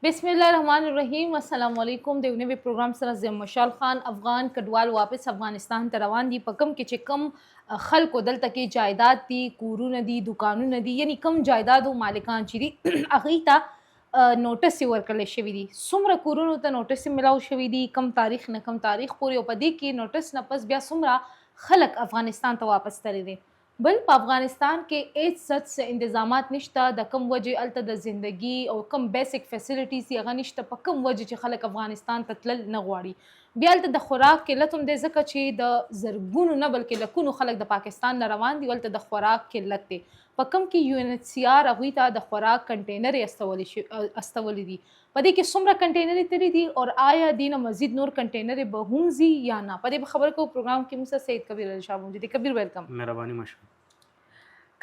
बिस्मिल्लाहिर्रहमानिर्रहीम अस्सलाम वालेकुम د یو نوي پروګرام سره زم مشال خان افغان کډوال واپس افغانستان ته روان دي په کم کې چې کم خلکو دلته کې جایداد دي کورونه دي دکانونه دي یعنی کم جایداد او مالکان چې دي هغه ته نوټس ورکړل شوی دي څومره کورونو ته نوټس ملاو شوی دي کم تاریخ نه کم تاریخ پورې او په دې کې نوټس نه پس بیا څومره خلک افغانستان ته واپس تللی دي بل په افغانستان کې هیڅ څه انتظامات نشته د کم وجه الته د زندگی او کم بیسیک فیسیلیټیز یې هغه نشته په کم وجه چې خلک افغانستان ته تلل نه غواړي بیا الته د خوراک قلت هم دی ځکه چې د زرګونو نه بلکې لکونو خلک د پاکستان نه روان دي الته د خوراک قلت دی په کم کې یو ان ایچ سی آر هغوی ته د خوراک کنټینر استولی دي په دې کې څومره کنټینرې تللی دي او آیا دینه مزید نور کنټینرې به هم ځي یا نه په دې خبره کوو پروګرام کې موږ سره سید کبیر علی شاه موجود دي کبیر ویلکم مهرباني مشکور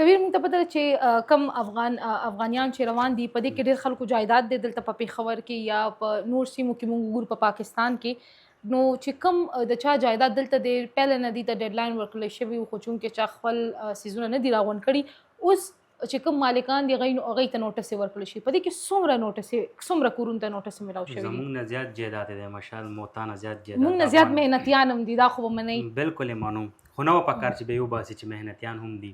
کبیر موږ ته پته چې کم افغانیان چې روان دي په دې کې ډېر خلکو جایداد دی دلته په پېښور کې یا په نور سیمو کې موږ وګورو په پاکستان کې نو چې کم د چا جایداد دلته دی پهله نه دي ته ډیډلاین ورکړلی شوي خو چونکې چا خپل څیزونه نه دي راغونډ کړي اوس چې کوم مالکان دي هغوی ته نوټسې ورکړل شي په دې کې څومره کورونو ته نوټسې میلاو شوي دي زموږ نه زیات جایداد دی مشال موتا نه زیات جایداد موږ نه زیات محنتیان هم دي دا خو به منئ بالکل یې معلوم خو نه وه پکار چې به یې وباسي چې محنتیان هم دي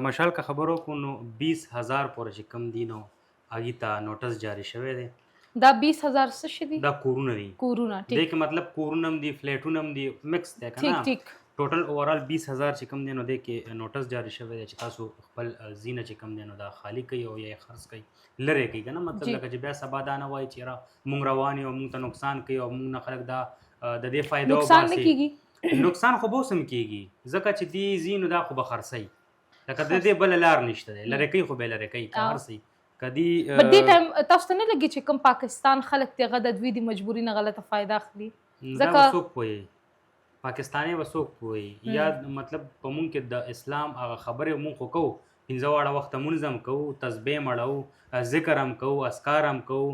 مشال که خبرو کو نو 20,000 پورې چې کم دي نو هغې ته نوټس جاري شوی دی دا 20,000 څه شي دي دا کورونه دي کورونه دې کې مطلب کورونه هم دي فلیټونه هم دي مکس دی که نه ټیک ټوټل اوورال 20,000 چې کم دی نو دې کې نوټس جاري شوی دی چې تاسو خپل زینه چې کم دی نو دا خالی کوي او یا یې خرڅ کوي لرې کوي که نه مطلب لکه چې بیا سبا دا نه وایي چې یاره مونږ روان یو مونږ ته نقصان کوي او مونږ نه خلک دا د دې فایده نقصان نه کیږي نقصان خو به اوس هم کیږي ځکه چې دې ځي نو دا خو به خرڅوي لکه د دې بله لار نشته دی لرې کوي خو به یې لرې کوي که هر څه په دې ټایم تاسو ته نه لګي چې کوم پاکستان خلک دی هغه د دوی د مجبوري نه غلطه فایده اخلي دا به څوک پوهېږي پاکستانی به څوک پوهېږي یا مطلب په مونږ کې د اسلام هغه خبرې مونږ خو کوو 15 واړه وخته مونځ هم کوو تسبیح هم اړوو ذکر هم کوو اذکار هم کوو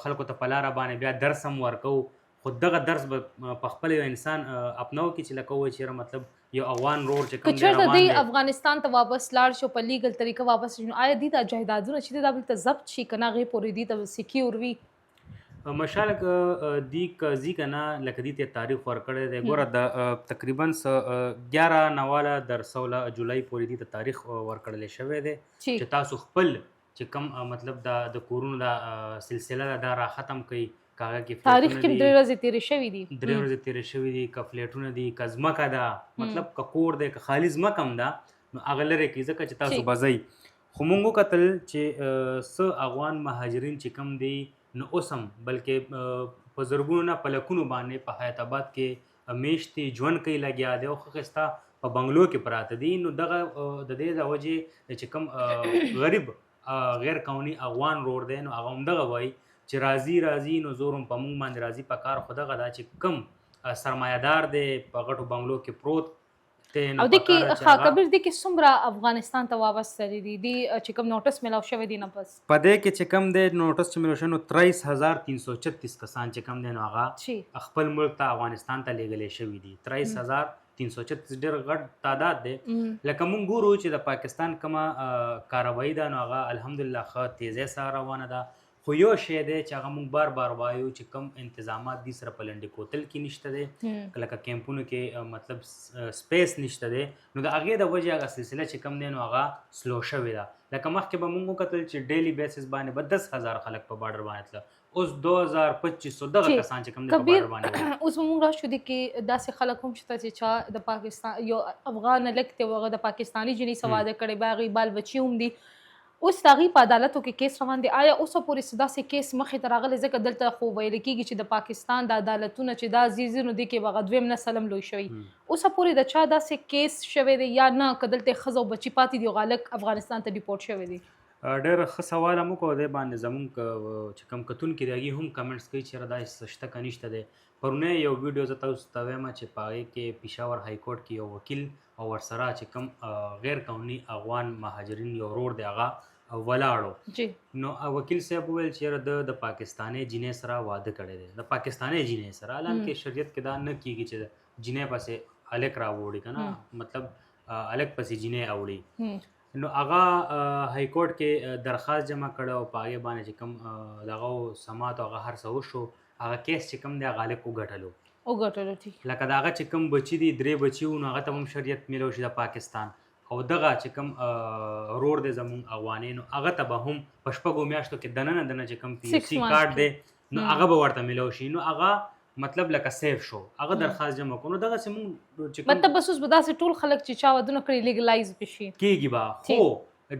خلکو ته په لاره باندې بیا درس هم ورکوو خو دغه درس به په خپل یو انسان اپناو کې چې لکه وایي چې مطلب یو افغان رور چې کوم دی روان دی که چېرته دی افغانستان ته واپس لاړ شو په لیګل طریقه واپس شي نو آیا دي دا جایدادونه چې دي دا بېرته ضبط شي که نه هغې پورې دي ته سکیور وي مشال دی کزی کنه لکه دی ته تاریخ ورکړی دی ګوره د تقریبا 11 نواله در 16 جولای پورې دی ته تاریخ ورکړل شوی دی چې تاسو خپل چې کم مطلب د کورونو دا سلسله دا را ختم کړئ کاغه کې تاریخ کې 3 ورځې تیرې شوي دي 3 ورځې تیرې شوي دي که فلیټونه دي که ځمکه ده مطلب که کور دی که خالي ځمکه هم ده نو هغه لرې کړي ځکه چې تاسو به ځئ خو مونږ وکتل چې څه افغان مهاجرین چې کم دي نو اوس هم بلکې په زرګونو نه په لکونو باندې په حیات آباد کې میشتې ژوند کوي لګیا دی او ښه ښایسته په بنګلو کې پراته دي نو دغه د دې د وجې چې کوم غریب غیر قانوني افغان رور دی نو هغه هم دغه وایي چې راځي نو زور هم په مونږ باندې راځي په کار خو دغه دا چې کم سرمایه‌دار دی په غټو بنګلو کې پروت او د کې کبیر د کې څومره افغانستان ته واپس تللی دي چې کوم نوټس میلاو شوی دی نه بس په دې کې چې کم دی نوټس چې میلاو شوی نو 23,336 کسان چې کم دی نو هغه خپل ملک ته افغانستان ته لیږلی شوي دي 23,336 ډېر غټ تعداد دی لکه مونږ ګورو چې د پاکستان کومه کاروایي ده نو هغه الحمدلله ښه تیزۍ سره روانه ده خو یو شی دی چې هغه مونږ بار وایو چې کم انتظامات دي سره په لنډې کوتل کې نشته دی لکه کیمپونو کې مطلب سپیس نشته دی نو د هغې د وجې هغه سلسله چې کم دی نو هغه سلو شوې ده لکه مخکې به مونږ وکتل چې ډیلی بیسس باندې به 10,000 خلک په بارډر باندې تله اوس 2,2500 دغه کسان چې کم دی په بارډر باندې اوس مونږ راشو دی کې داسې خلک هم شته چې چا د پاکستان یو افغان هلک دی هغه د پاکستاني جنۍ سره واده کړی به هغې بال بچي هم دي اوس د هغې په عدالتو کې کیس روان دی آیا اوسه پورې داسې کیس مخې ته راغلی ځکه دلته خو ویل کېږي چې د پاکستان د عدالتونه چې دا عزیز نو دی کې به هغه دویم نسل هم لوی شوی اوسه پورې د چا داسې کیس شوی دی یا نه که دلته ښځه او بچي پاتې دي او هلک افغانستان ته ډیپورټ شوی دی ډېر ښه سوال هم وکړو دی باندې زمونږ چې کوم کتونکي دی هغې هم کمنټس کوي چې دا څه شته که نشته دی پرونی یو ویډیو زه تاسو ته وایم چې په هغې کې پېښور های کورټ کې یو وکیل او ورسره چې کوم غیر قانوني افغان مهاجرین یو ورور دی هغه ولاړو نو وکیل صاحب وویل چې د پاکستاني جنۍ سره واده کړی دی د پاکستاني جنۍ سره حالانکه شریعت کې دا نه کېږي چې جنۍ پسې هلک راوړي که نه مطلب هلک پسې جنۍ اوړي نو هغه های کورټ کې درخواست جمع کړه او په هغې باندې چې کوم دغه سماعت او هغه هر څه وشو هغه کیس چې کوم دی هغه هلک وګټلو ټیک لکه د هغه چې کوم بچي دي 3 بچي وو نو هغه ته هم شریعت میلو شي د پاکستان او دغه چې کوم رور دی زمونږ افغانۍ نو هغه ته به هم په شپږو میاشتو کې دننه چې کوم پی سی کارت دی نو هغه به ورته میلو شي نو هغه مطلب لکه سیف شو هغه درخواست جمع کړو دغه سیمون چې مطلب بس اوس به داسې ټول خلک چې چا ودونه کړی لیګلایز بشي کیږي با خو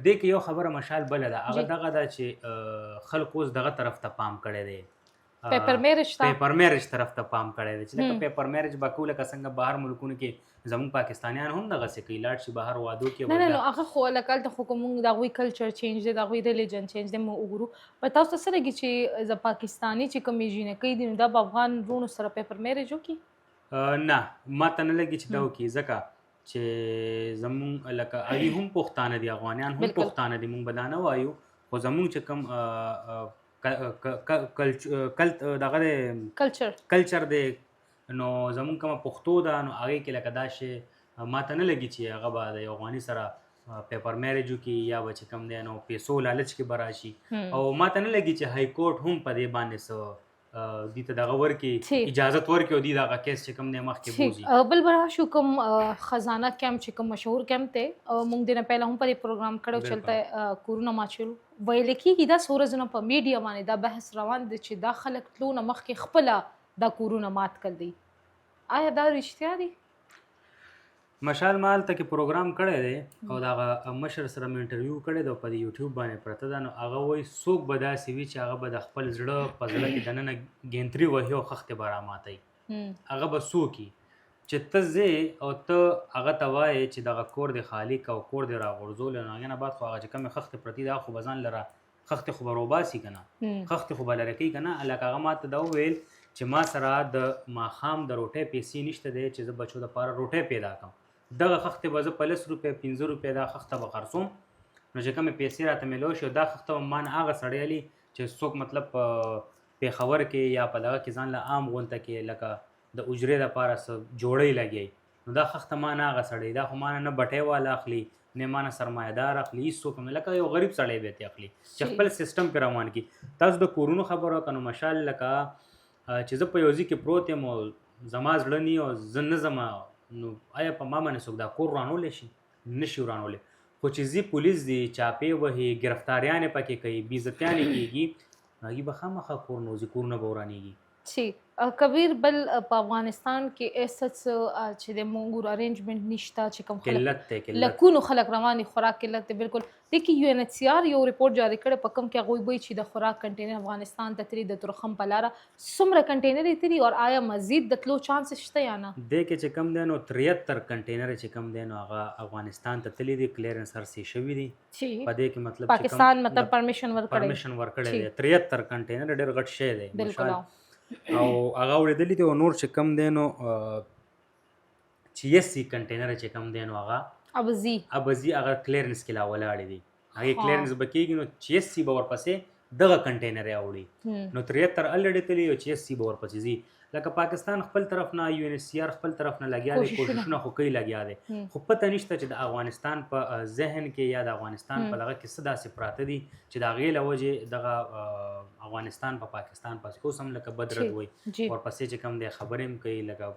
دې کې یو خبره مشال بل ده هغه دغه دا چې خلک اوس دغه طرف ته پام کړی دی پیپر میرج طرف ته پام کړی دی چې لکه پیپر میرج به کوله که څنګه بهر ملکونو کې زموږ پاکستانیان هم دغه څه کوي لاړ شي بهر وادو کې نه هغه خو لکه ته خو کوم د هغوی کلچر چینج دی د هغوی ریلیجن چینج دی مو وګورو په تاسو سره کې چې د پاکستاني چې کوم جینکۍ دي نو دا به افغان وروڼو سره پیپر میرج وکړي نه ما ته نه لګي چې دا وکړي ځکه چې زمونږ لکه هغوی هم پښتانه دي افغانیان هم پښتانه دي مونږ به دا نه وایو خو زمونږ چې کوم کلچر دی نو زمونږ کومه پښتو ده نو هغې کې لکه دا شی ما ته نه لګي چې هغه به د یو افغاني سره پیپر میرج وکړي یا به چې کوم دی نو پیسو لالچ کې به راشي او ما ته نه لګي چې های کورټ هم په دې باندې څه دوی ته دغه ورکړي اجازت ورکړي او دوی دغه کیس چې کوم دی مخکې بوځي بل به راشو کوم خزانه کیمپ چې کوم مشهور کیمپ دی موږ دې نه پهله هم په دې پروګرام کړی چلته کورونه ماچلو ویل کېږي دا څو ورځې نه په میډیا باندې دا بحث روان دی چې دا خلک تلو نه مخکې خپله دا کورونه مات کړ دی آیا دا رښتیا دي مشال ما هلته کې پروګرام کړی دی او د هغه مشر سره مې انټرویو کړی دی او په دې یوټیوب باندې پرته ده نو هغه وایي څوک به داسې وي چې هغه به د خپل زړه په زړه کې دننه ګینتري وهي او خښتې به راماتوي هغه به څوک وي چې ته ځې او ته هغه ته وایې چې دغه کور دی خالی که او کور دی راغورځولی نو هغې نه بعد خو هغه چې کومې خښتې پرتې دا خو به ځان لره خښتې خو به روباسي که نه خښتې خو به لرې کوي که نه لکه هغه ما ته دا وویل چې ما سره د ماښام د روټۍ پیسې نشته دی چې زه بچو دپاره روټۍ پیدا کړم دغه خښتې به زه په 10 روپۍ 15 روپۍ دا خښته به خرڅوم نو چې کومې پیسې راته میلو شي دا خښته به ما نه هغه سړی علي چې څوک مطلب په پېښور کې یا په دغه کې ځان له عام غونته کې لکه د اجرې دپاره څه جوړۍ لګوي نو دا خښته ما نه هغه سړی دا خو ما نه بټۍ والا اخلي نه ما نه سرمایهدار اخلي هېڅ څوک هم لکه یو غریب سړی به یې اخلي چې خپل سیسټم پرې روان کړي تاسو د کورونو خبره وکړه نو مشال لکه چې زه په یو ځای کې پروت یم او زما زړه نی او زه نه ځم نو آیا په ما باندې څوک دا کور ورانولی شي نه شي ورانولی خو چې ځي پولیس دي چاپې وهي ګرفتاریانې پکې کوي بېعزتیانې کېږي هغوی به خامخا کور نه وځي کورونه به ورانېږي کبیر بل په افغانستان کې ایسه څه چې د مونږ ارینجمنټ نشته چې کوم خلک لکونو خلک روان دي خوراک قلت دی بالکل لیکن یو ان ایچ سی آر یو رپورټ جاری کړی په کوم کې هغوی وایي چې د خوراک کنټینر افغانستان ته تلي د ترخم په لاره څومره کنټینر یې تلي او آیا مزید د تلو چانس شته یا نه دې کې چې کم دی نو 73 کنټینر چې کم دی نو هغه افغانستان ته تلي دي کلیرنس هر څه شوي دي په دې کې مطلب پاکستان مطلب پرمیشن ورکړی دی 73 کنټینر ډېر غټ شی دی بالکل او هغه اورېدلي دي او نور چې کم دی نو 86 کنټینر چې کم دی نو هغه ابزي هغه کلیرنس کې لا ولاړې دي هغې کلیرنس به کېږي نو 86 به ورپسې دغه کنټینر یې اوړي نو 73 الریډي تلي او 86 به ورپسې ځي لکه پاکستان خپل طرف نه یو ان ایچ سی آر خپل طرف نه لګیا دی کوششونه خو کوي لګیا دی خو پته نشته چې د افغانستان په ذهن کې یا د افغانستان په دغه کې څه داسې پراته دي چې د هغې له وجې دغه افغانستان په پاکستان پسې اوس هم لکه بدرد وایي ورپسې چې کوم دی خبرې هم کوي لکه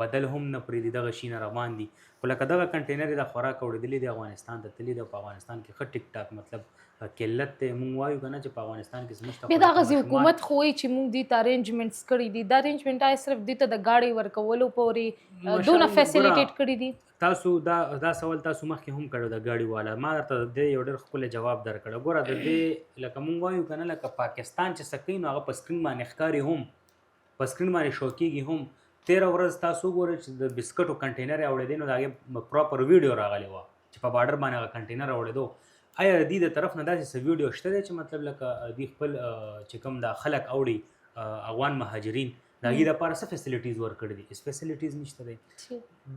بدل هم نه پرېږدي دغه شي نه روان دي خو لکه دغه کنټینر یې د خوراک اورېدلي دي افغانستان ته تللي دی په افغانستان کې ښه ټیک ټاک مطلب قلت دی مونږ وایو که نه چې په افغانستان کې څه نشته بیا دغه حکومت خو وایي چې مونږ دې ته ارینجمنټس کړي دي دا ارینجمنټ آیا صرف دې ته د ګاډۍ ورکولو پورې دونه فیسیلیټیټ کړي دي تاسو دا سوال تاسو مخکې هم کړو د ګاډي والا ما درته د دې یو ډېر ښکلی جواب درکړی ګوره د دې لکه مونږ وایو که نه لکه پاکستان چې څه کوي نو هغه په سکرین باندې ښکاري هم په سکرین باندې شو کېږي هم 13 ورځ تاسو وګورئ چې د بسکټو کنټینر یې اوړېدی نو د هغې پراپر ویډیو راغلی وه چې په بارډر باندې هغه کنټینر اوړېدو آیا د دې د طرف نه داسې څه ویډیو شته دی چې مطلب لکه دوی خپل چې کوم دا خلک اوړي افغان مهاجرین د هغې دپاره څه فیسیلیټیز ورکړي دي هېڅ فیسیلیټیز نشته دی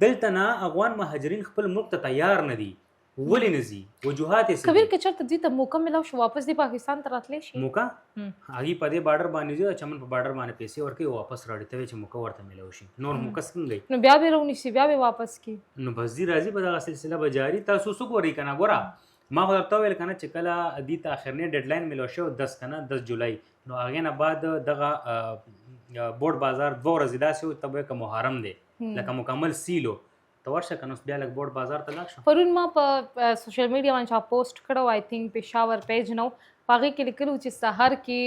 دلته نه افغان مهاجرین خپل ملک ته تیار نه دي ولې نه ځي وجوهات یې کبیر که چېرته دوی ته موقع میلاو شو واپس دی پاکستان ته راتلی شي موقع هغې په دې بارډر باندې ځي او چمن په بارډر باندې پیسې ورکوي واپس راړي ته چې موقع ورته میلاو شي نور موقع څنګه نو بیا به رونیسي بیا به واپس کړي نو بس ځي راځي په دغه سلسله به جاري تاسو څه ګورئ که نه ګوره ما خو درته ویل کنه چې کله دې ته اخرنی ډیډلاین ملو شو 10 کنه 10 جولای نو هغې نه بعد دغه بورډ بازار 2 ورځې داسې و ته به که محرم دی لکه مکمل سیلو ته ورشه که نو بیا لږ بورډ بازار ته لاړ شو. پرون ما په سوشل میډیا باندې چا پوسټ کړو آی تھنک پېښور پیج نو په هغې کې لیکلو چې سهار کې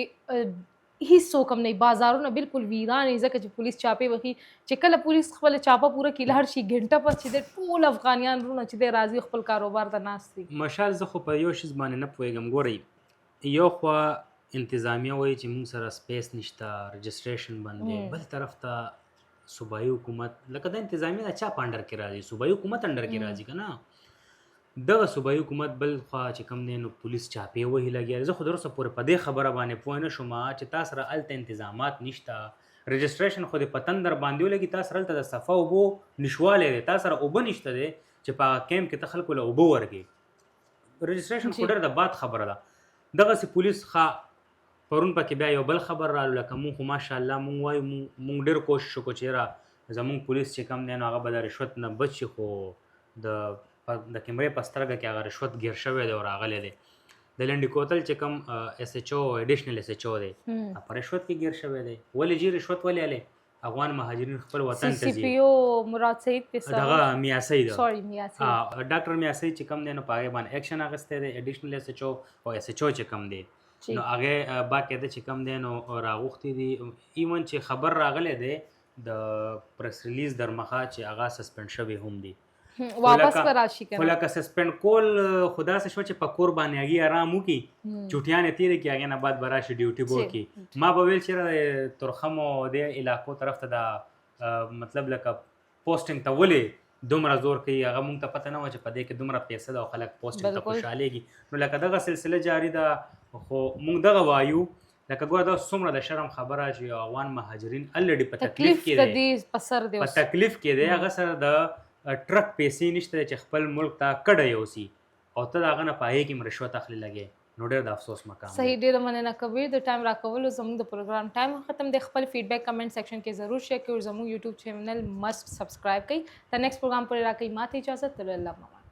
هیڅوک هم نه بازارونه بالکل ویران دي ځکه چې پولیس چاپې وهي چې کله پولیس خپله چاپه پوره کړي لاړ شي ګنټه پس چې د ټول افغانیان وروڼه چې دی راځي خپل کاروبار ته ناست دي. مشال زه خو په یو شیز باندې نه پوهېږم ګورئ یو خوا انتظامیه وایي چې موږ سره سپیس نشته رجسټریشن بند دی بل طرف ته صوبایي حکومت لکه د انتظامیه د چا په انډر کې راځي صوبایي حکومت انډر کې راځي که نه دغه صوبایي حکومت بل خوا چې کوم دی نو پولیس چاپې وهي لګیا زه خو در اوسه پورې په دې خبره باندې پوه نه شوم چې تا سره هلته انتظامات نشته رجسټریشن خو د په تندر باندې ولګي تا سره هلته د صفه اوبو نشوالی دی تا سره اوبه نشته دی چې په هغه کیمپ کې ته خلکو له اوبه ورکړي رجسټریشن خو ډېر د باد خبره ده دغسې پولیس ښه پرون پکې بیا یو بل خبر رالو لکه مونږ خو ماشاءالله مونږ وایو مونږ ډېر کوشش وکړو چې یاره زمونږ پولیس چې کوم دی نو هغه به د رشوت نه بچ شي خو د کیمرې په سترګه کې هغه رشوت ګیر شوی دی او راغلی دی د لنډي کوتل چې کوم ایس ایچ او ایډیشنل ایس ایچ او دی په رشوت کې ګیر شوی دی ولې جی رشوت ولې هلی افغان مهاجرین خپل وطن ته ځي سی پی او مراد سعید په دغه میاسي دی سوري میاسي ډاکټر میاسي چې کوم دی نو په هغې باندې اکشن اخیستی دی ایډیشنل ایس ایچ او او ایس ایچ او چې کوم دی نو هغې باقاعده چې کوم دی نو راغوښتي دي ایون چې خبر راغلی دی د پریس ریلیز در مخه چې هغه سسپینډ شوی هم دی واپس به راشي خو لکه سسپینډ کول خو داسې شوه چې په کور باندې هغې ارام وکړي چوټیانې تېرې کړي هغې نه بعد به راشي ډیوټي به وکړي ما به ویل چې د ترخمو دې علاقو طرف ته دا مطلب لکه پوسټینګ ته ولې دومره زور کوي هغه مونږ ته پته نه وه چې په دې کې دومره پیسه ده او خلک پوسټینګ ته خوشحالېږي نو لکه دغه سلسله جاري ده خو مونږ دغه وایو لکه ګوره دا څومره د شرم خبره چې افغان مهاجرین الریډي په تکلیف کې دی په تکلیف کې دی هغه سره د ټرک پیسې نشته چې خپل ملک ته کډه یوسي او ته د هغه نه په هغې کې هم رشوت اخلي لګې نو ډېر د افسوس مقام صحیح ډېره مننه کبیر د ټایم راکولو زموږ د پروګرام ټایم ختم دی خپل فیډبیک کمنټ سیکشن کې ضرور شیر کړئ او زموږ یوټیوب چینل مسټ سبسکرایب کړئ د نیکسټ پروګرام پورې راکوئ ماته اجازت الله